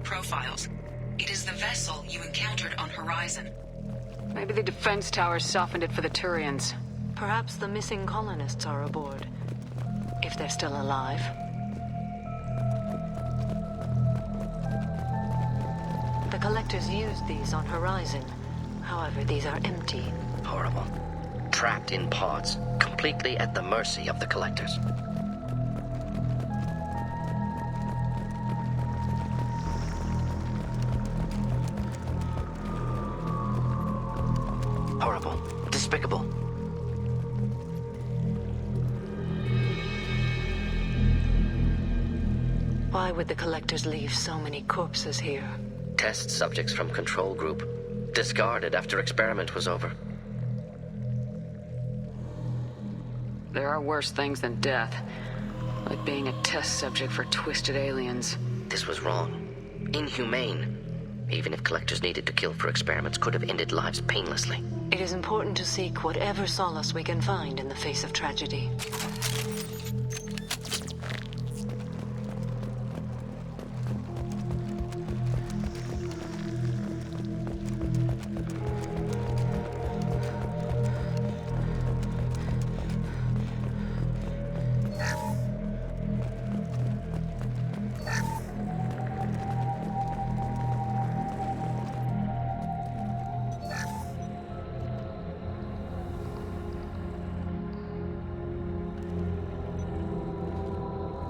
profiles. It is the vessel you encountered on Horizon. Maybe the defense towers softened it for the Turians. Perhaps the missing colonists are aboard. If they're still alive. The Collectors used these on Horizon. However, these are empty. Horrible. Trapped in pods, completely at the mercy of the Collectors. Horrible. Despicable. Why would the Collectors leave so many corpses here? Test subjects from Control Group. Discarded after experiment was over. There are worse things than death. Like being a test subject for twisted aliens. This was wrong. Inhumane. Even if Collectors needed to kill for experiments, could have ended lives painlessly. It is important to seek whatever solace we can find in the face of tragedy.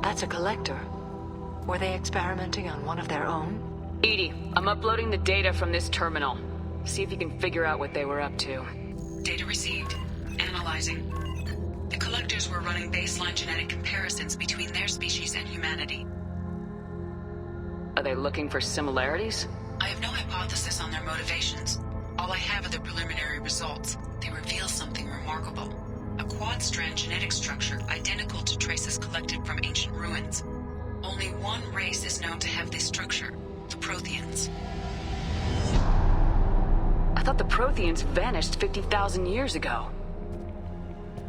That's a Collector. Were they experimenting on one of their own? Edie, I'm uploading the data from this terminal. See if you can figure out what they were up to. Data received. Analyzing. The Collectors were running baseline genetic comparisons between their species and humanity. Are they looking for similarities? I have no hypothesis on their motivations. All I have are the preliminary results. They reveal something remarkable. A quad-strand genetic structure identical to traces collected from ancient ruins. Only one race is known to have this structure, the Protheans. I thought the Protheans vanished 50,000 years ago.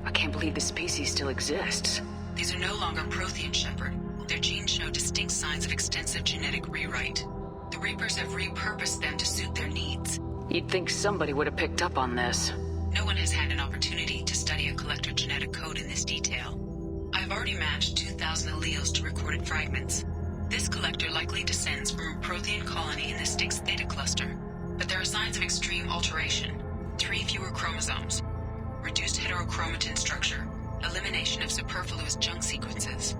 I can't believe the species still exists. These are no longer Prothean, Shepard. Their genes show distinct signs of extensive genetic rewrite. The Reapers have repurposed them to suit their needs. You'd think somebody would have picked up on this. No one has had an opportunity to study a Collector genetic code in this detail. I've already matched 2,000 alleles to recorded fragments. This Collector likely descends from a Prothean colony in the Styx Theta cluster. But there are signs of extreme alteration. 3 fewer chromosomes. Reduced heterochromatin structure. Elimination of superfluous junk sequences.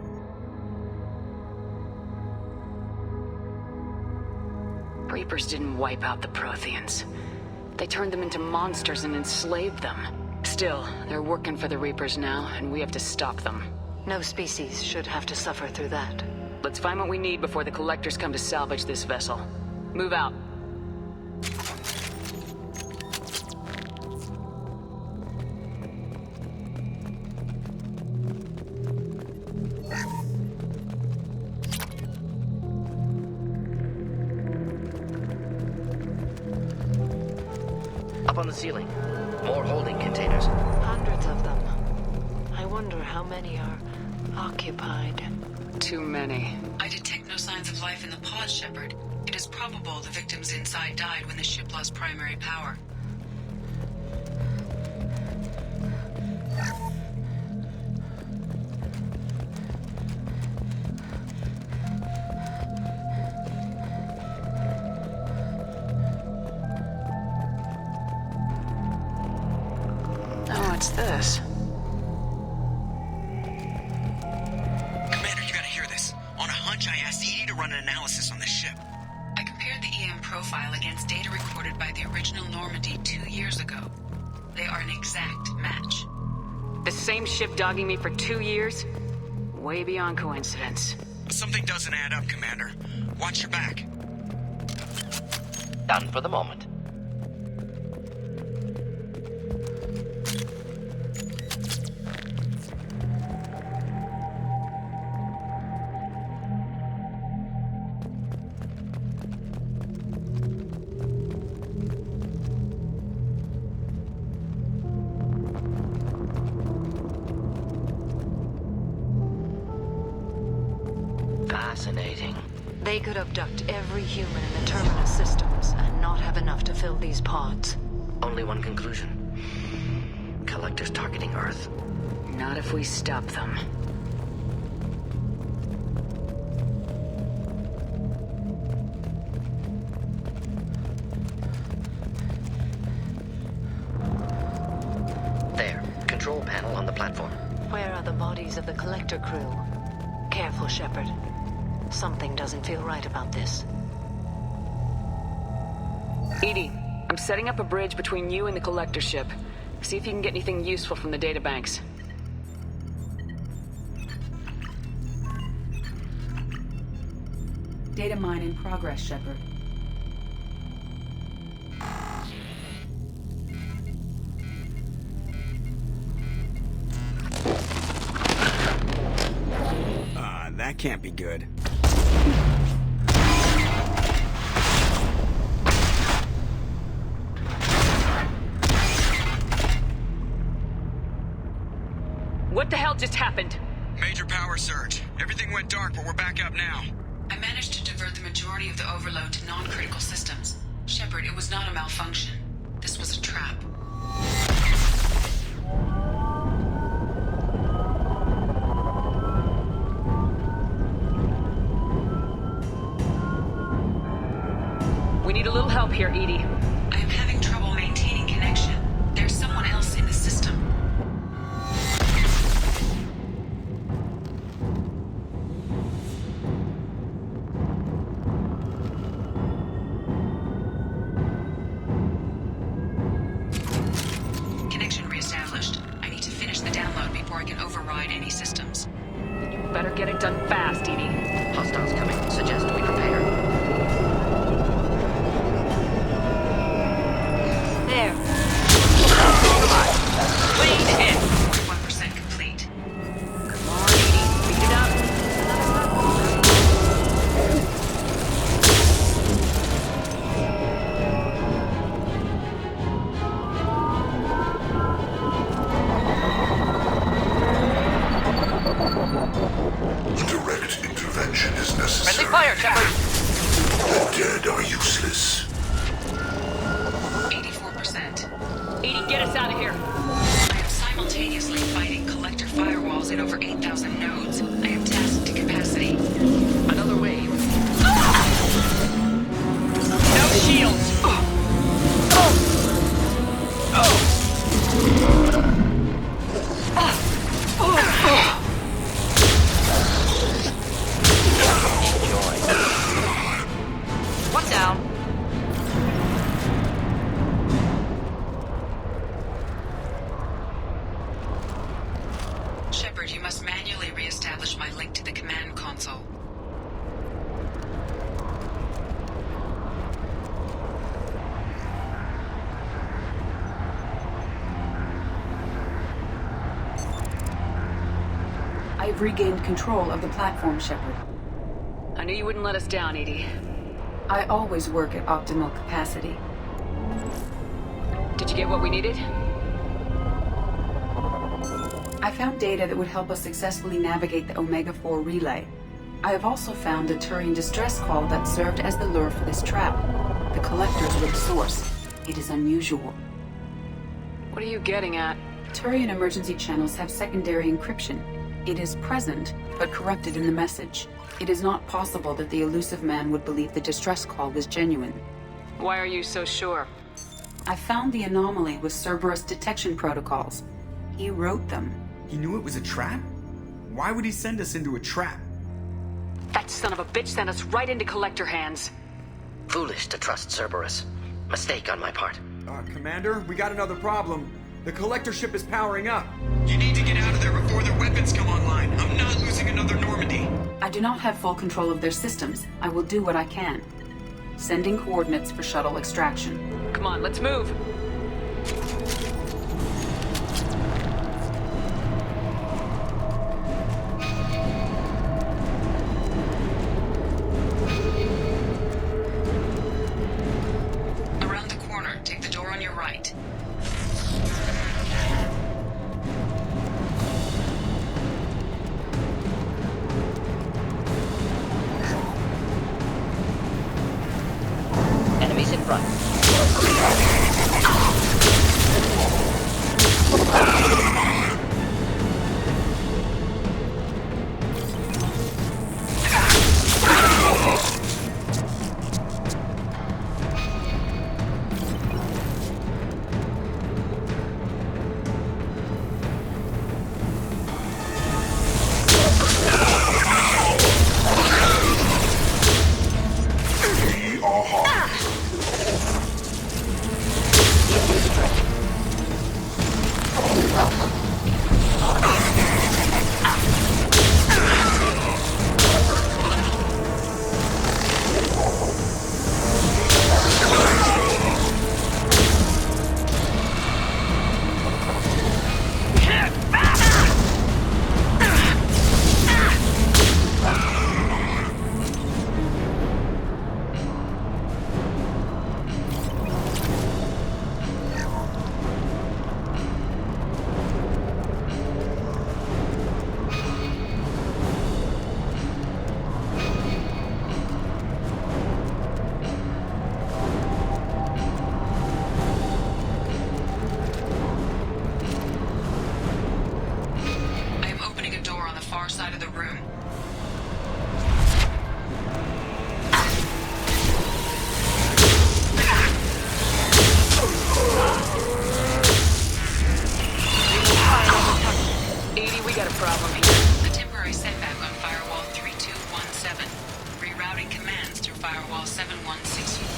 Reapers didn't wipe out the Protheans. They turned them into monsters and enslaved them. Still, they're working for the Reapers now, and we have to stop them. No species should have to suffer through that. Let's find what we need before the Collectors come to salvage this vessel. Move out. Up on the ceiling. More holding containers. Hundreds of them. I wonder how many are occupied. Too many. I detect no signs of life in the pods, Shepard. It is probable the victims inside died when the ship lost primary power. Oh, what's this? Commander, you gotta hear this. On a hunch, I asked Edie to run an analysis on this ship. I compared the EM profile against data recorded by the original Normandy 2 years ago. They are an exact match. The same ship dogging me for 2 years? Way beyond coincidence. Something doesn't add up, Commander. Watch your back. Done for the moment. Fascinating. They could abduct every human in the Terminus systems and not have enough to fill these pods. Only one conclusion. Collectors targeting Earth. Not if we stop them. There. Control panel on the platform. Where are the bodies of the Collector crew? Careful, Shepard. Something doesn't feel right about this. EDI, I'm setting up a bridge between you and the Collector ship. See if you can get anything useful from the databanks. Data mine in progress, Shepard. That can't be good. What the hell just happened? Major power surge. Everything went dark, but we're back up now. I managed to divert the majority of the overload to non-critical systems. Shepard, it was not a malfunction. This was a trap. We need a little help here, EDI. I am having trouble maintaining connection. There's someone else in the system. Connection reestablished. I need to finish the download before I can override any systems. Then you better get it done fast, EDI. Hostiles coming. Suggest we prepare. There. Lead in. 1% complete. Come on, EDI. Speed it up. Direct intervention is necessary. Friendly fire, Shepard. The dead are useless. 84%. EDI, get us out of here. I am simultaneously fighting collector firewalls in over 8,000 nodes. I am tasked to capacity. Another wave. No shields. One down. Shepard, you must manually reestablish my link to the command console. I've regained control of the platform, Shepard. I knew you wouldn't let us down, EDI. I always work at optimal capacity. Did you get what we needed? I found data that would help us successfully navigate the Omega-4 relay. I have also found a Turian distress call that served as the lure for this trap. The Collectors were the source. It is unusual. What are you getting at? Turian emergency channels have secondary encryption. It is present, but corrupted in the message. It is not possible that the elusive man would believe the distress call was genuine. Why are you so sure? I found the anomaly with Cerberus detection protocols. He wrote them. He knew it was a trap? Why would he send us into a trap? That son of a bitch sent us right into Collector hands. Foolish to trust Cerberus. Mistake on my part. Commander, we got another problem. The Collector ship is powering up. You need to get out of there before their weapons come online. I'm not losing another Normandy. I do not have full control of their systems. I will do what I can. Sending coordinates for shuttle extraction. Come on, let's move. Around the corner, take the door on your right. far side of the room. Edie, we got a problem here. A temporary setback on firewall 3217. Rerouting commands through firewall 7164.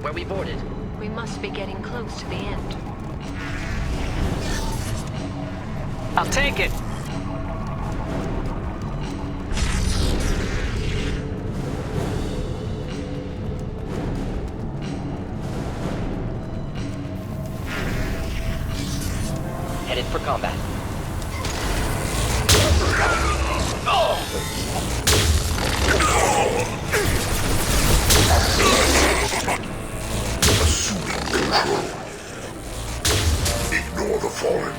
Where we boarded. We must be getting close to the end. I'll take it. Headed for combat. Assuming control. Ignore the fallen.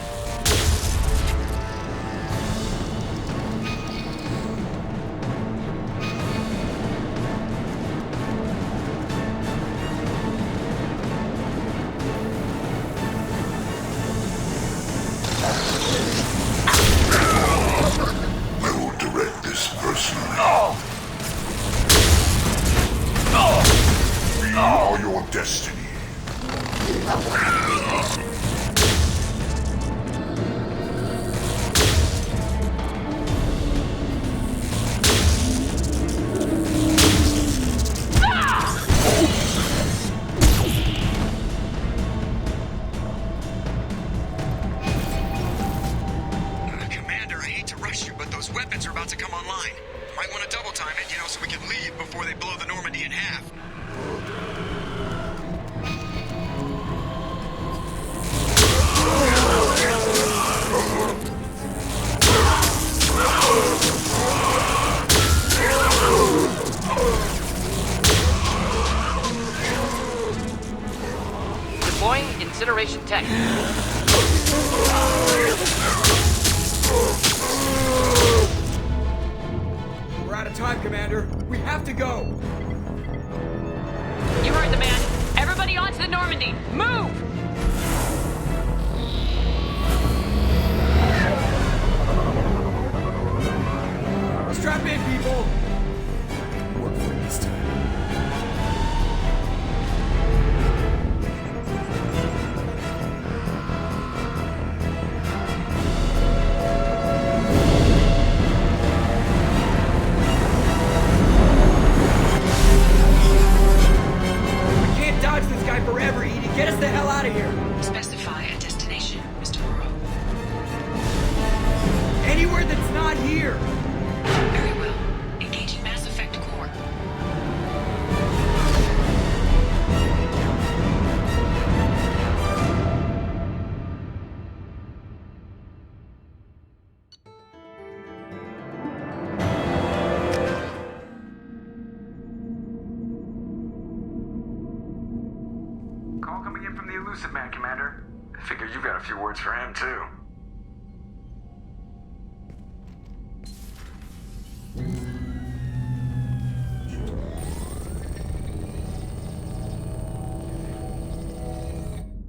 I will direct this personally. We are your destiny. Commander, I hate to rush you, but those weapons are about to come online. Might want to double time it, so we can leave before they blow the Normandy in half. Deploying incineration tech. We're out of time, Commander. We have to go. You heard the man. Everybody onto the Normandy. Move! Strap in, people. Work for it this time. We can't dodge this guy forever, Edie. Get us the hell out of here. Specify a destination, Mr. Morrow. Anywhere that's not here. Very well. Engaging Mass Effect core. Call coming in from the Elusive Man, Commander. I figure you got a few words for him, too.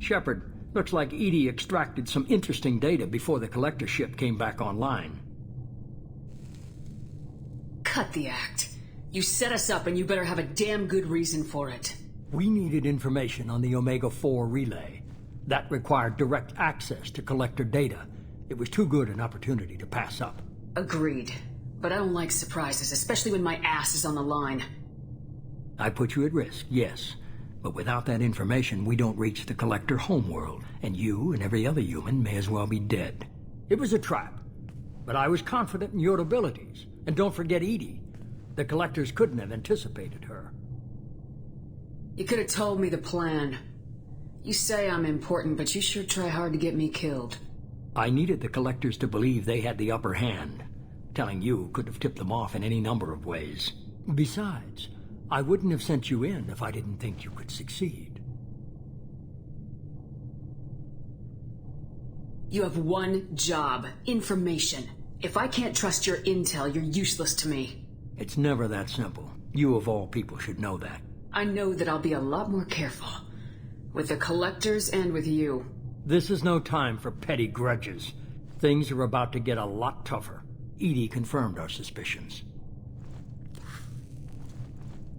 Shepard, looks like Edie extracted some interesting data before the collector ship came back online. Cut the act. You set us up and you better have a damn good reason for it. We needed information on the Omega-4 relay. That required direct access to collector data. It was too good an opportunity to pass up. Agreed. But I don't like surprises, especially when my ass is on the line. I put you at risk, yes. But without that information, we don't reach the collector homeworld, and you and every other human may as well be dead. It was a trap. But I was confident in your abilities. And don't forget Edie. The collectors couldn't have anticipated her. You could have told me the plan. You say I'm important, but you sure try hard to get me killed. I needed the collectors to believe they had the upper hand. Telling you could have tipped them off in any number of ways. Besides, I wouldn't have sent you in if I didn't think you could succeed. You have one job. Information. If I can't trust your intel, you're useless to me. It's never that simple. You of all people should know that. I know that I'll be a lot more careful. With the collectors and with you. This is no time for petty grudges. Things are about to get a lot tougher. Edie confirmed our suspicions.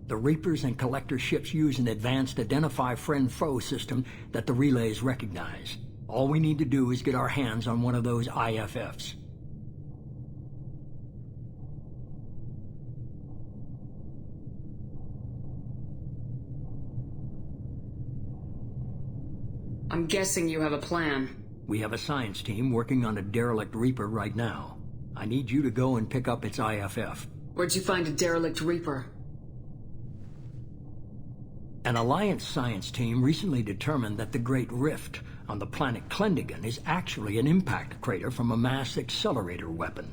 The Reapers and Collector ships use an advanced identify friend-foe system that the relays recognize. All we need to do is get our hands on one of those IFFs. I'm guessing you have a plan. We have a science team working on a derelict Reaper right now. I need you to go and pick up its IFF. Where'd you find a derelict Reaper? An Alliance science team recently determined that the Great Rift on the planet Klendigan is actually an impact crater from a mass accelerator weapon.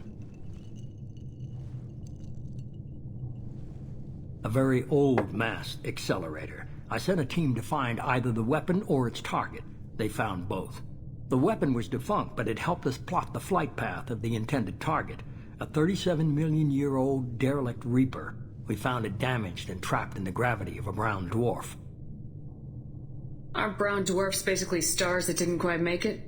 A very old mass accelerator. I sent a team to find either the weapon or its target. They found both. The weapon was defunct, but it helped us plot the flight path of the intended target, a 37-million-year-old derelict Reaper. We found it damaged and trapped in the gravity of a brown dwarf. Aren't brown dwarfs basically stars that didn't quite make it?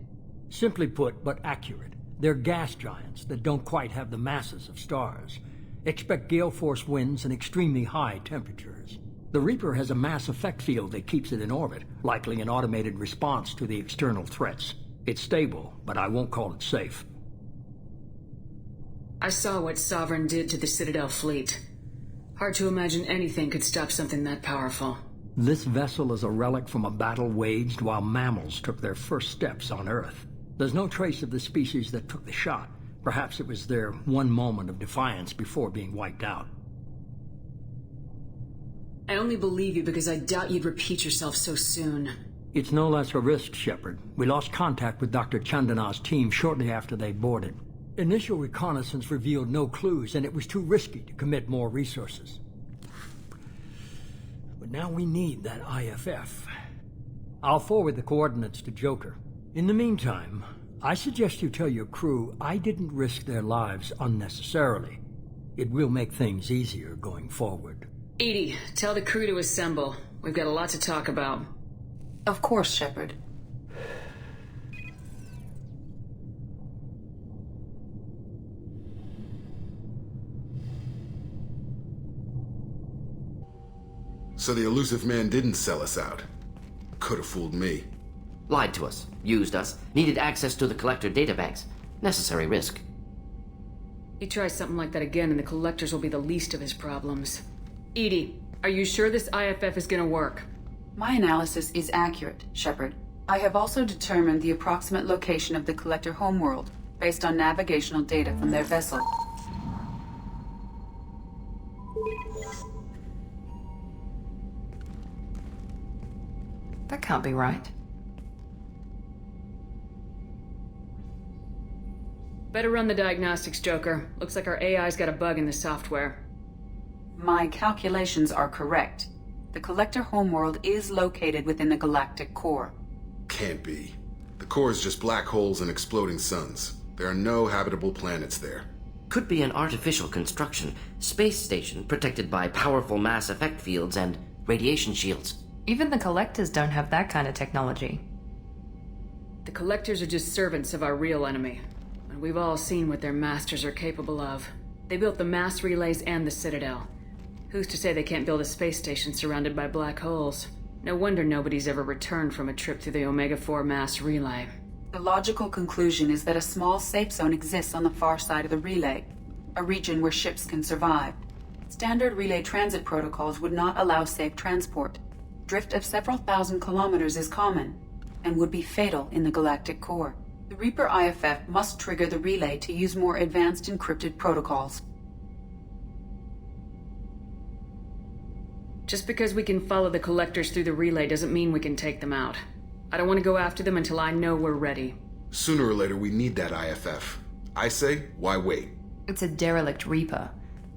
Simply put, but accurate. They're gas giants that don't quite have the masses of stars. Expect gale force winds and extremely high temperatures. The Reaper has a mass effect field that keeps it in orbit, likely an automated response to the external threats. It's stable, but I won't call it safe. I saw what Sovereign did to the Citadel fleet. Hard to imagine anything could stop something that powerful. This vessel is a relic from a battle waged while mammals took their first steps on Earth. There's no trace of the species that took the shot. Perhaps it was their one moment of defiance before being wiped out. I only believe you because I doubt you'd repeat yourself so soon. It's no less a risk, Shepard. We lost contact with Dr. Chandana's team shortly after they boarded. Initial reconnaissance revealed no clues, and it was too risky to commit more resources. But now we need that IFF. I'll forward the coordinates to Joker. In the meantime, I suggest you tell your crew I didn't risk their lives unnecessarily. It will make things easier going forward. Edie, tell the crew to assemble. We've got a lot to talk about. Of course, Shepard. So the elusive man didn't sell us out. Could have fooled me. Lied to us, used us, needed access to the Collector databanks. Necessary risk. He tries something like that again and the Collectors will be the least of his problems. Edie, are you sure this IFF is gonna work? My analysis is accurate, Shepard. I have also determined the approximate location of the Collector homeworld based on navigational data from their vessel. That can't be right. Better run the diagnostics, Joker. Looks like our AI's got a bug in the software. My calculations are correct. The Collector homeworld is located within the galactic core. Can't be. The core is just black holes and exploding suns. There are no habitable planets there. Could be an artificial construction, space station protected by powerful mass effect fields and radiation shields. Even the Collectors don't have that kind of technology. The Collectors are just servants of our real enemy. And we've all seen what their masters are capable of. They built the mass relays and the Citadel. Who's to say they can't build a space station surrounded by black holes? No wonder nobody's ever returned from a trip through the Omega-4 mass relay. The logical conclusion is that a small safe zone exists on the far side of the relay, a region where ships can survive. Standard relay transit protocols would not allow safe transport. Drift of several thousand kilometers is common, and would be fatal in the galactic core. The Reaper IFF must trigger the relay to use more advanced encrypted protocols. Just because we can follow the collectors through the relay doesn't mean we can take them out. I don't want to go after them until I know we're ready. Sooner or later, we need that IFF. I say, why wait? It's a derelict Reaper.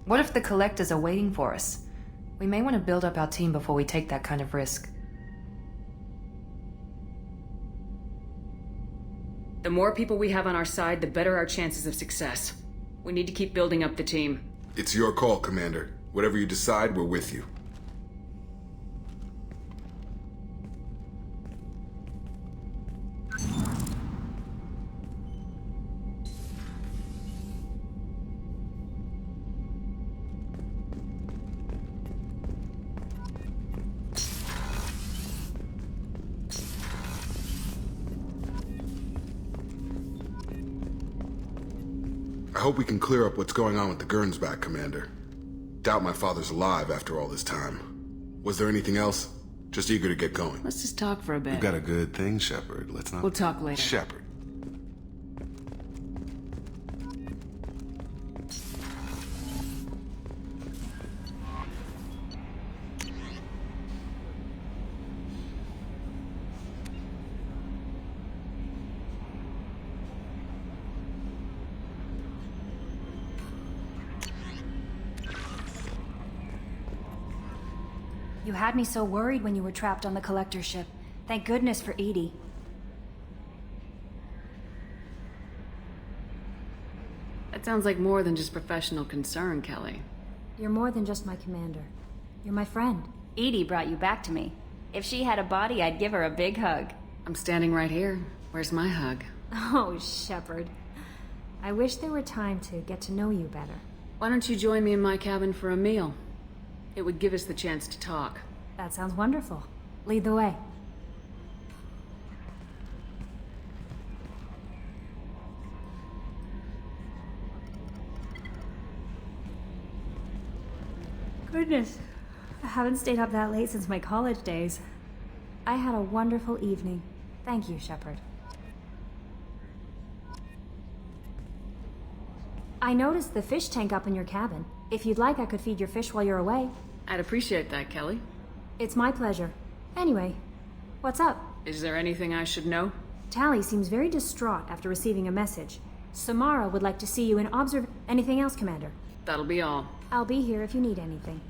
What if the collectors are waiting for us? We may want to build up our team before we take that kind of risk. The more people we have on our side, the better our chances of success. We need to keep building up the team. It's your call, Commander. Whatever you decide, we're with you. I hope we can clear up what's going on with the Gernsback, Commander. Doubt my father's alive after all this time. Was there anything else? Just eager to get going. Let's just talk for a bit. You've got a good thing, Shepard. Let's not... We'll talk later. Shepard. You had me so worried when you were trapped on the collector ship. Thank goodness for Edie. That sounds like more than just professional concern, Kelly. You're more than just my commander. You're my friend. Edie brought you back to me. If she had a body, I'd give her a big hug. I'm standing right here. Where's my hug? Oh, Shepard. I wish there were time to get to know you better. Why don't you join me in my cabin for a meal? It would give us the chance to talk. That sounds wonderful. Lead the way. Goodness, I haven't stayed up that late since my college days. I had a wonderful evening. Thank you, Shepard. I noticed the fish tank up in your cabin. If you'd like, I could feed your fish while you're away. I'd appreciate that, Kelly. It's my pleasure. Anyway, what's up? Is there anything I should know? Tally seems very distraught after receiving a message. Samara would like to see you in Anything else, Commander? That'll be all. I'll be here if you need anything.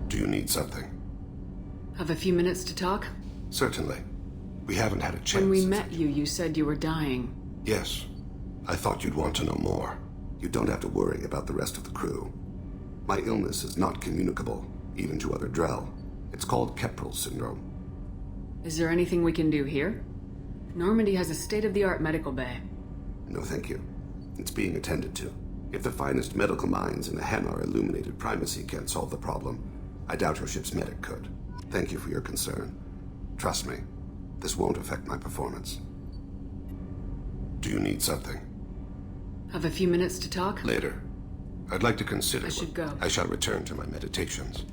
Do you need something? Have a few minutes to talk? Certainly. We haven't had a chance. When we met you, you said you were dying. Yes. I thought you'd want to know more. You don't have to worry about the rest of the crew. My illness is not communicable, even to other Drell. It's called Keprel syndrome. Is there anything we can do here? Normandy has a state-of-the-art medical bay. No, thank you. It's being attended to. If the finest medical minds in the Hanar illuminated primacy can't solve the problem, I doubt your ship's medic could. Thank you for your concern. Trust me, this won't affect my performance. Do you need something? Have a few minutes to talk? Later. I'd like to consider... I should go. I shall return to my meditations.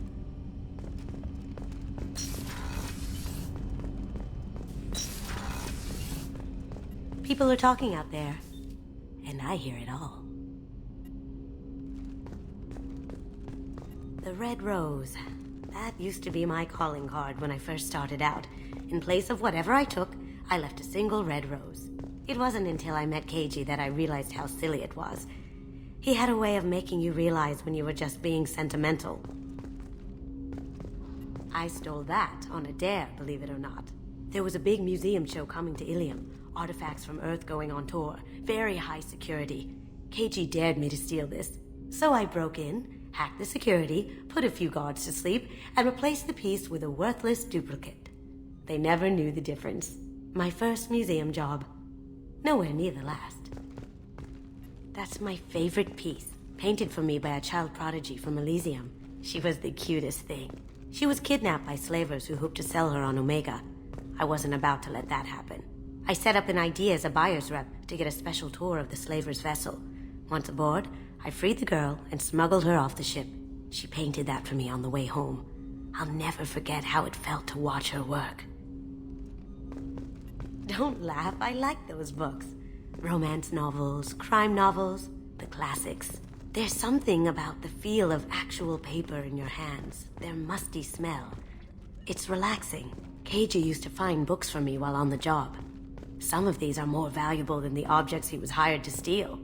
People are talking out there, and I hear it all. The red rose. That used to be my calling card when I first started out. In place of whatever I took, I left a single red rose. It wasn't until I met Keiji that I realized how silly it was. He had a way of making you realize when you were just being sentimental. I stole that on a dare, believe it or not. There was a big museum show coming to Ilium. Artifacts from Earth going on tour. Very high security. Keiji dared me to steal this. So I broke in, hacked the security, put a few guards to sleep, and replaced the piece with a worthless duplicate. They never knew the difference. My first museum job. Nowhere near the last. That's my favorite piece, painted for me by a child prodigy from Elysium. She was the cutest thing. She was kidnapped by slavers who hoped to sell her on Omega. I wasn't about to let that happen. I set up an ID as a buyer's rep to get a special tour of the slaver's vessel. Once aboard, I freed the girl and smuggled her off the ship. She painted that for me on the way home. I'll never forget how it felt to watch her work. Don't laugh, I like those books. Romance novels, crime novels, the classics. There's something about the feel of actual paper in your hands, their musty smell. It's relaxing. Keiji used to find books for me while on the job. Some of these are more valuable than the objects he was hired to steal.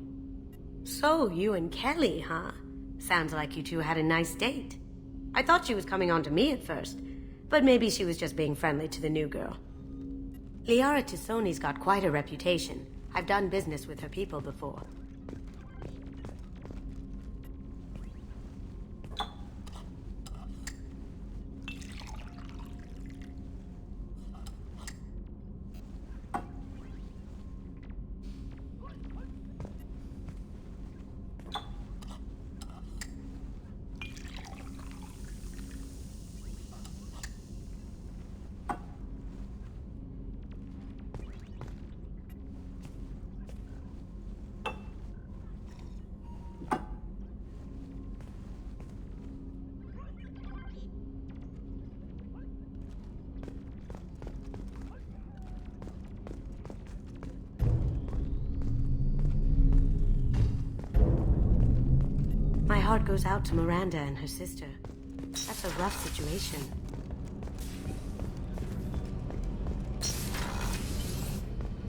So, you and Kelly, huh? Sounds like you two had a nice date. I thought she was coming on to me at first, but maybe she was just being friendly to the new girl. Liara Tisoni's got quite a reputation. I've done business with her people before. My heart goes out to Miranda and her sister. That's a rough situation.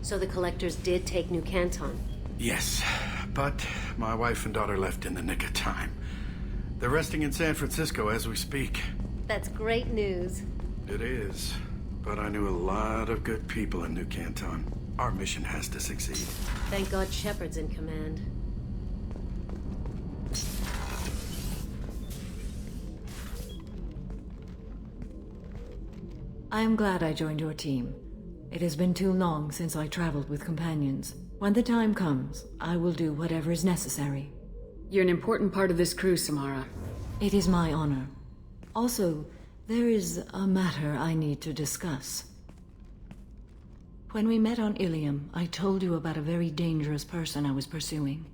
So the collectors did take New Canton? Yes, but my wife and daughter left in the nick of time. They're resting in San Francisco as we speak. That's great news. It is, but I knew a lot of good people in New Canton. Our mission has to succeed. Thank God Shepard's in command. I am glad I joined your team. It has been too long since I traveled with companions. When the time comes, I will do whatever is necessary. You're an important part of this crew, Samara. It is my honor. Also, there is a matter I need to discuss. When we met on Ilium, I told you about a very dangerous person I was pursuing.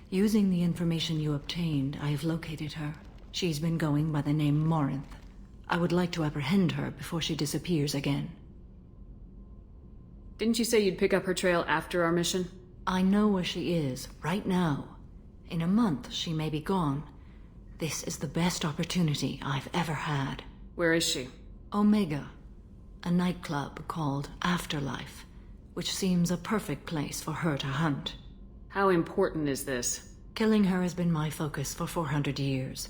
Using the information you obtained, I have located her. She's been going by the name Morinth. I would like to apprehend her before she disappears again. Didn't you say you'd pick up her trail after our mission? I know where she is, right now. In a month, she may be gone. This is the best opportunity I've ever had. Where is she? Omega, a nightclub called Afterlife, which seems a perfect place for her to hunt. How important is this? Killing her has been my focus for 400 years.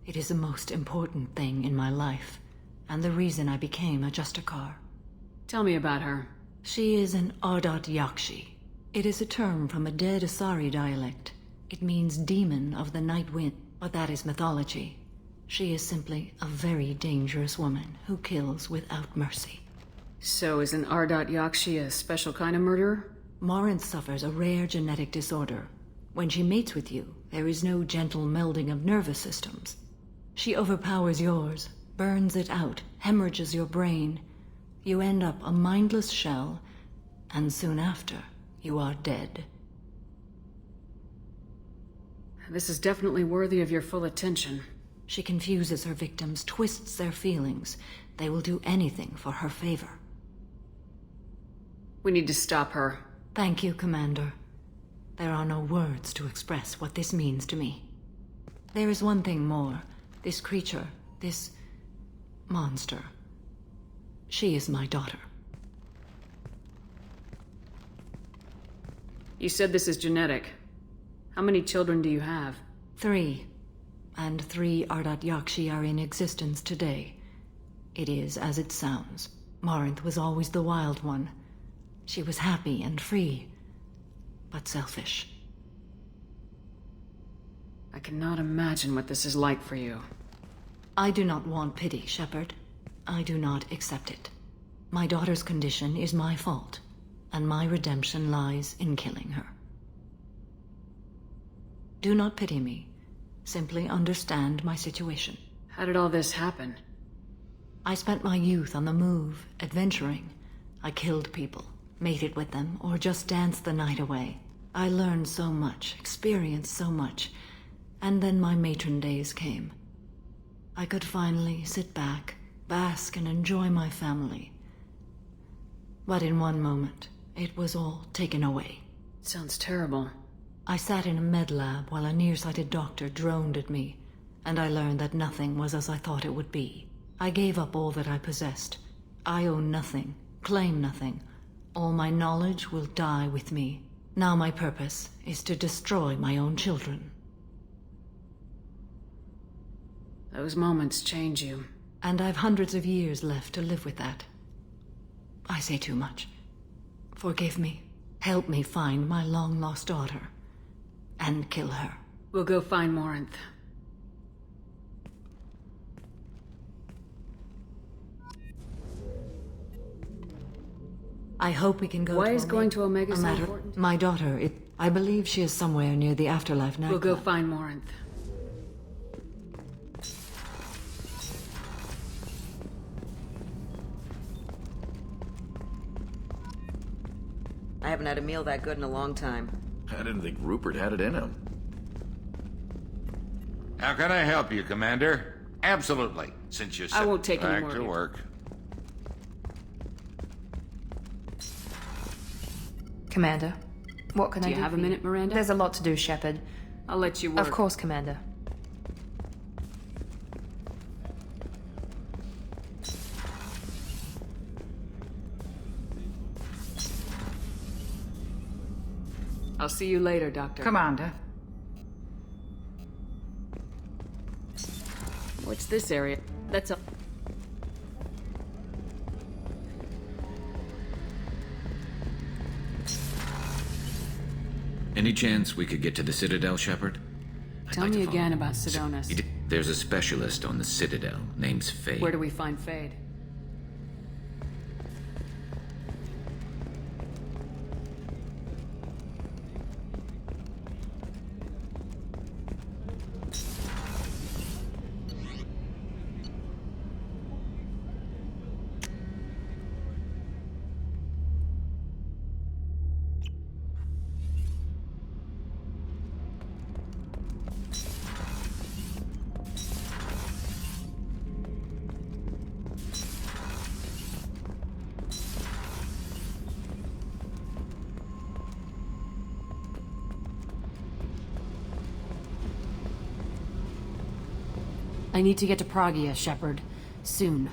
It is the most important thing in my life, and the reason I became a Justicar. Tell me about her. She is an Ardat Yakshi. It is a term from a dead Asari dialect. It means demon of the night wind, but that is mythology. She is simply a very dangerous woman who kills without mercy. So is an Ardat Yakshi a special kind of murderer? Morinth suffers a rare genetic disorder. When she mates with you, there is no gentle melding of nervous systems. She overpowers yours, burns it out, hemorrhages your brain. You end up a mindless shell, and soon after, you are dead. This is definitely worthy of your full attention. She confuses her victims, twists their feelings. They will do anything for her favor. We need to stop her. Thank you, Commander. There are no words to express what this means to me. There is one thing more. This creature, this monster. She is my daughter. You said this is genetic. How many children do you have? 3. And 3 Ardat Yakshi are in existence today. It is as it sounds. Morinth was always the wild one. She was happy and free, but selfish. I cannot imagine what this is like for you. I do not want pity, Shepard. I do not accept it. My daughter's condition is my fault, and my redemption lies in killing her. Do not pity me. Simply understand my situation. How did all this happen? I spent my youth on the move, adventuring. I killed people, mated with them, or just danced the night away. I learned so much, experienced so much, and then my matron days came. I could finally sit back, bask, and enjoy my family. But in one moment, it was all taken away. Sounds terrible. I sat in a med lab while a nearsighted doctor droned at me, and I learned that nothing was as I thought it would be. I gave up all that I possessed. I own nothing, claim nothing. All my knowledge will die with me. Now my purpose is to destroy my own children. Those moments change you. And I've hundreds of years left to live with that. I say too much. Forgive me. Help me find my long-lost daughter. And kill her. We'll go find Morinth. I hope we can go Why to is going to Omega so matter. important? My daughter, I believe she is somewhere near the afterlife now. We'll go find Morinth. I haven't had a meal that good in a long time. I didn't think Rupert had it in him. How can I help you, Commander? Absolutely, since you're I won't take any back more to of your- work. Commander, what can I do? Do you have a for minute, Miranda? There's a lot to do, Shepard. I'll let you work. Of course, Commander. I'll see you later, Doctor. Commander. What's this area? That's a... Any chance we could get to the Citadel, Shepard? Tell me again about Sidonis. There's a specialist on the Citadel. Name's Fade. Where do we find Fade? I need to get to Pragia, Shepard. Soon.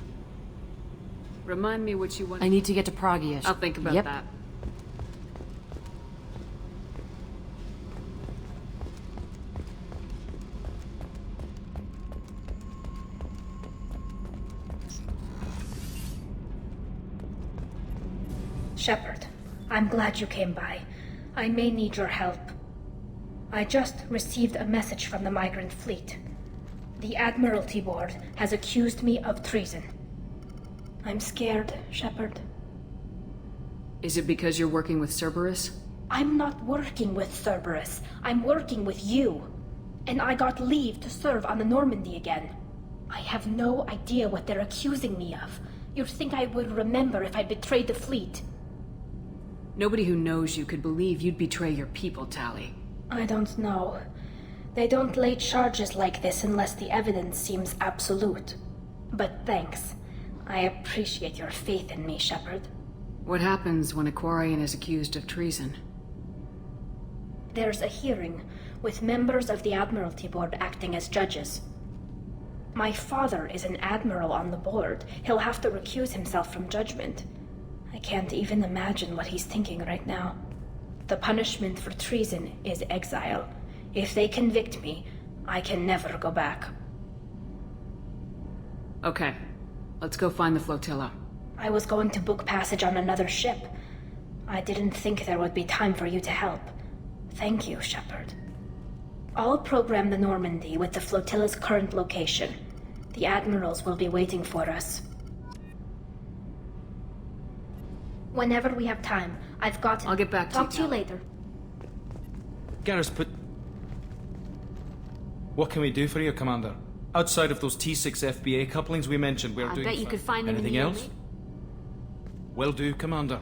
Remind me what you want. I need to get to Pragia. I'll think about Yep. that. Shepard, I'm glad you came by. I may need your help. I just received a message from the migrant fleet. The Admiralty Board has accused me of treason. I'm scared, Shepard. Is it because you're working with Cerberus? I'm not working with Cerberus. I'm working with you. And I got leave to serve on the Normandy again. I have no idea what they're accusing me of. You'd think I would remember if I betrayed the fleet. Nobody who knows you could believe you'd betray your people, Tali. I don't know. They don't lay charges like this unless the evidence seems absolute. But thanks. I appreciate your faith in me, Shepard. What happens when a Quarian is accused of treason? There's a hearing, with members of the Admiralty Board acting as judges. My father is an admiral on the board. He'll have to recuse himself from judgment. I can't even imagine what he's thinking right now. The punishment for treason is exile. If they convict me, I can never go back. Okay, let's go find the flotilla. I was going to book passage on another ship. I didn't think there would be time for you to help. Thank you, Shepard. I'll program the Normandy with the flotilla's current location. The admirals will be waiting for us. Whenever we have time, I've got... I'll get back to you. Talk to you later. Garrus, but... What can we do for you, Commander? Outside of those T6 FBA couplings we mentioned, we're doing... I bet you could find them in Anything the else? Will do, Commander.